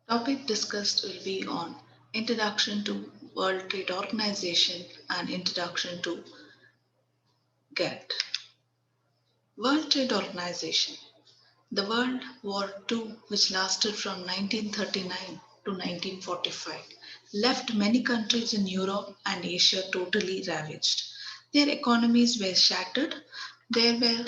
Topic discussed will be on Introduction to World Trade Organization and Introduction to GATT. World Trade Organization. The World War II, which lasted from 1939 to 1945, left many countries in Europe and Asia totally ravaged. Their economies were shattered. There were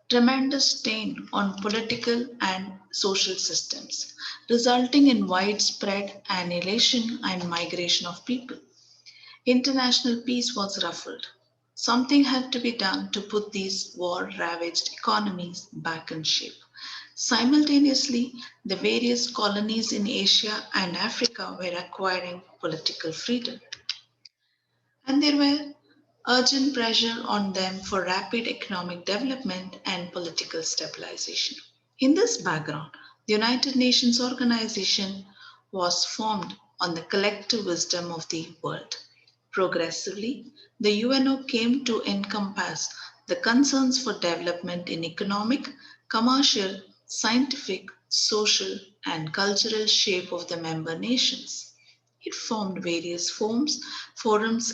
tremendous strain on political and social systems, resulting in widespread annihilation and migration of people. International peace was ruffled. Something had to be done to put these war ravaged economies back in shape. Simultaneously, the various colonies in Asia and Africa were acquiring political freedom, and there were urgent pressure on them for rapid economic development and political stabilization. In this background, the United Nations organization was formed on the collective wisdom of the world. Progressively, the UNO came to encompass the concerns for development in economic, commercial, scientific, social, and cultural shape of the member nations. It formed various forums,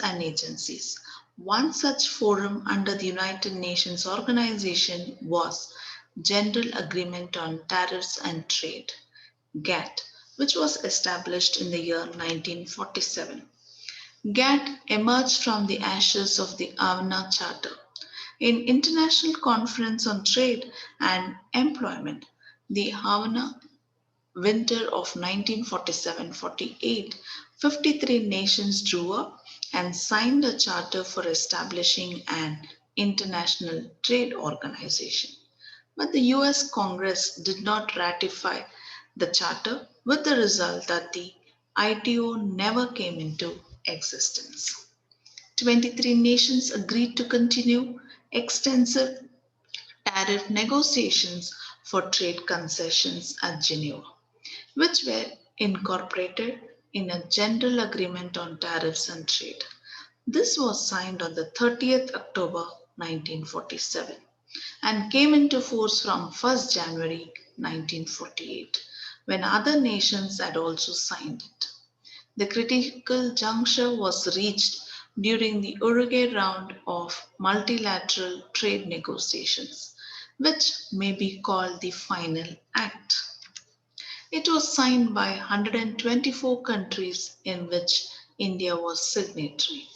and agencies. One such forum under the United Nations organization was General Agreement on Tariffs and Trade, GATT, which was established in the year 1947. GATT emerged from the ashes of the Avna Charter. In International Conference on Trade and Employment, the Havana winter of 1947-48, 53 nations drew up and signed a charter for establishing an international trade organization. But the US Congress did not ratify the charter, with the result that the ITO never came into existence. 23 nations agreed to continue extensive tariff negotiations for trade concessions at Geneva, which were incorporated in a General Agreement on Tariffs and Trade. This was signed on the 30th October 1947 and came into force from 1st January 1948, when other nations had also signed it. The critical juncture was reached during the Uruguay round of multilateral trade negotiations, which may be called the final act. It was signed by 124 countries, in which India was signatory,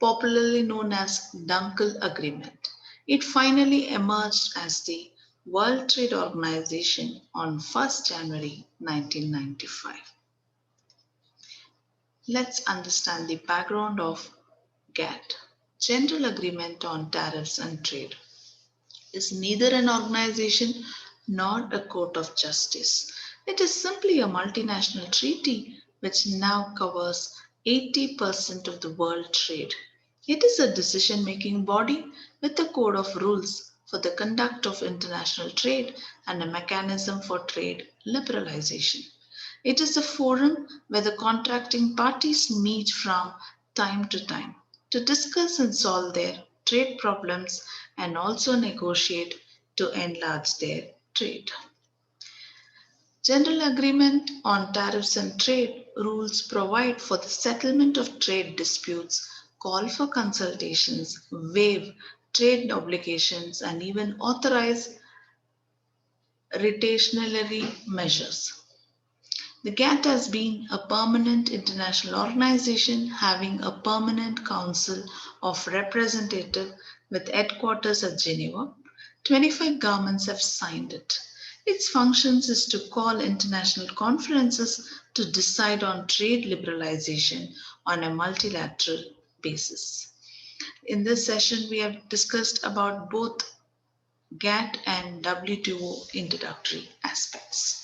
popularly known as Dunkel Agreement. It finally emerged as the World Trade Organization on 1st January 1995. Let's understand the background of GATT, General Agreement on Tariffs and Trade, is neither an organization nor a court of justice. It is simply a multinational treaty which now covers 80% of the world trade. It is a decision making body with a code of rules for the conduct of international trade and a mechanism for trade liberalization. It is a forum where the contracting parties meet from time to time to discuss and solve their trade problems and also negotiate to enlarge their trade. General Agreement on Tariffs and Trade rules provide for the settlement of trade disputes, call for consultations, waive trade obligations, and even authorize retaliatory measures. The GATT has been a permanent international organization having a permanent council of representatives with headquarters at Geneva. 25 governments have signed it. Its functions is to call international conferences to decide on trade liberalization on a multilateral basis. In this session, we have discussed about both GATT and WTO introductory aspects.